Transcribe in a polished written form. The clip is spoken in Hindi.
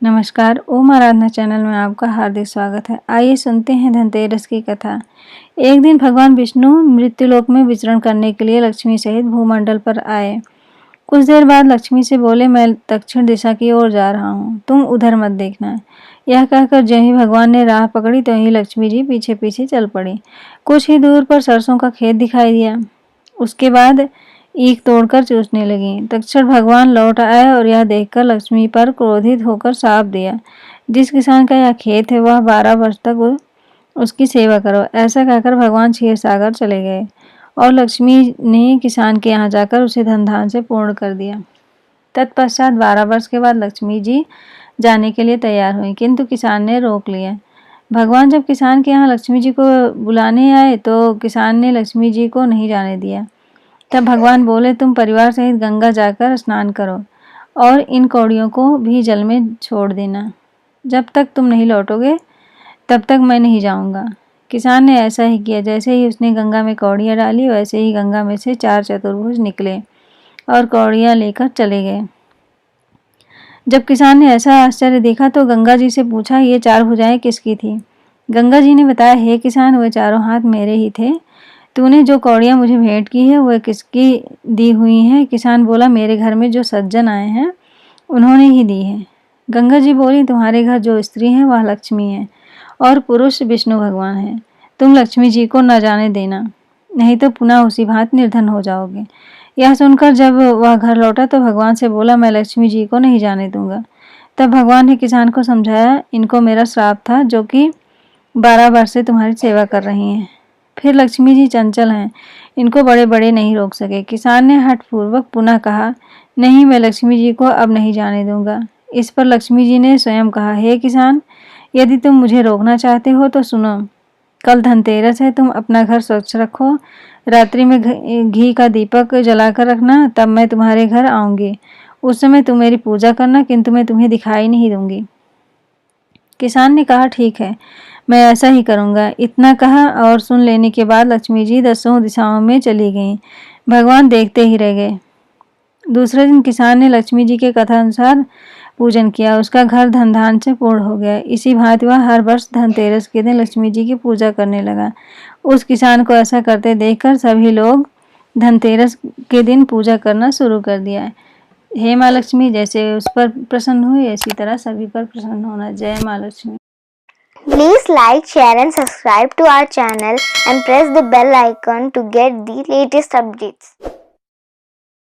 नमस्कार, ओम आराधना चैनल में आपका हार्दिक स्वागत है। आइए सुनते हैं धनतेरस की कथा। एक दिन भगवान विष्णु मृत्युलोक में विचरण करने के लिए लक्ष्मी सहित भूमंडल पर आए। कुछ देर बाद लक्ष्मी से बोले, मैं दक्षिण दिशा की ओर जा रहा हूँ, तुम उधर मत देखना। यह कहकर ज्यों ही भगवान ने राह पकड़ी त्यों ही लक्ष्मी जी पीछे पीछे चल पड़ी। कुछ ही दूर पर सरसों का खेत दिखाई दिया। उसके बाद ईख तोड़कर चूसने लगी। तक्षण भगवान लौट आए और यह देखकर लक्ष्मी पर क्रोधित होकर शाप दिया, जिस किसान का यह खेत है वह 12 वर्ष तक उसकी सेवा करो। ऐसा कहकर भगवान क्षीर सागर चले गए और लक्ष्मी ने किसान के यहाँ जाकर उसे धन धान से पूर्ण कर दिया। तत्पश्चात 12 वर्ष के बाद लक्ष्मी जी जाने के लिए तैयार हुई, किंतु किसान ने रोक लिया। भगवान जब किसान के यहाँ लक्ष्मी जी को बुलाने आए तो किसान ने लक्ष्मी जी को नहीं जाने दिया। तब भगवान बोले, तुम परिवार सहित गंगा जाकर स्नान करो और इन कौड़ियों को भी जल में छोड़ देना। जब तक तुम नहीं लौटोगे तब तक मैं नहीं जाऊंगा। किसान ने ऐसा ही किया। जैसे ही उसने गंगा में कौड़ियाँ डाली वैसे ही गंगा में से 4 चतुर्भुज निकले और कौड़ियाँ लेकर चले गए। जब किसान ने ऐसा आश्चर्य देखा तो गंगा जी से पूछा, ये 4 भुजाएं किसकी थी? गंगा जी ने बताया, हे किसान, वे चारों हाथ मेरे ही थे। तूने जो कौड़ियाँ मुझे भेंट की है वह किसकी दी हुई हैं? किसान बोला, मेरे घर में जो सज्जन आए हैं उन्होंने ही दी है। गंगा जी बोली, तुम्हारे घर जो स्त्री है वह लक्ष्मी है और पुरुष विष्णु भगवान है। तुम लक्ष्मी जी को न जाने देना, नहीं तो पुनः उसी भांति निर्धन हो जाओगे। यह सुनकर जब वह घर लौटा तो भगवान से बोला, मैं लक्ष्मी जी को नहीं जाने दूंगा। तब भगवान ने किसान को समझाया, इनको मेरा श्राप था जो कि 12 वर्ष से तुम्हारी सेवा कर रही हैं। फिर लक्ष्मी जी चंचल हैं, इनको बड़े बड़े नहीं रोक सके। किसान ने हठपूर्वक पुनः कहा, नहीं, मैं लक्ष्मी जी को अब नहीं जाने दूंगा। इस पर लक्ष्मी जी ने स्वयं कहा, हे किसान, यदि तुम मुझे रोकना चाहते हो तो सुनो, कल धनतेरस है, तुम अपना घर स्वच्छ रखो, रात्रि में घी का दीपक जलाकर रखना, तब मैं तुम्हारे घर आऊंगी। उस समय तुम मेरी पूजा करना, किंतु मैं तुम्हें दिखाई नहीं दूंगी। किसान ने कहा, ठीक है, मैं ऐसा ही करूंगा। इतना कहा और सुन लेने के बाद लक्ष्मी जी 10 दिशाओं में चली गईं। भगवान देखते ही रह गए। दूसरे दिन किसान ने लक्ष्मी जी के कथा अनुसार पूजन किया। उसका घर धन धान से पूर्ण हो गया। इसी भांति वह हर वर्ष धनतेरस के दिन लक्ष्मी जी की पूजा करने लगा। उस किसान को ऐसा करते देखकर सभी लोग धनतेरस के दिन पूजा करना शुरू कर दिया। हे माँ लक्ष्मी, जैसे उस पर प्रसन्न हुई इसी तरह सभी पर प्रसन्न होना। जय माँ Lakshmi. Please like, share and subscribe to our channel and press the bell icon to get the latest updates.